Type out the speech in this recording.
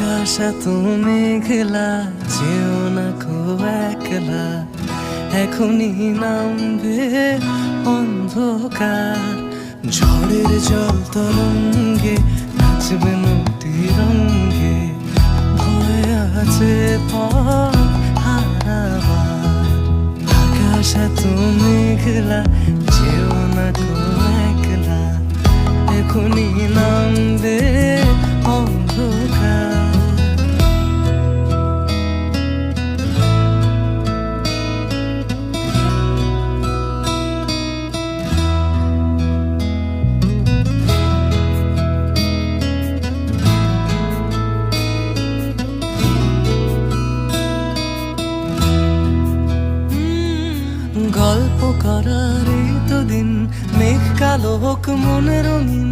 আকাশ এত মেঘলা, যেও না কো একলা, এখনই নামবে অন্ধকার। ঝড়ের জল তরঙ্গে নাচবে নদী রঙ্গে, ভয় আছে পথ হারাবার। আকাশ এত মেঘলা, যেও না কো একলা, এখনই নামবে অন্ধকার। গল্প করার এই তো দিন, মেঘ কালো হোক মনে রঙিন,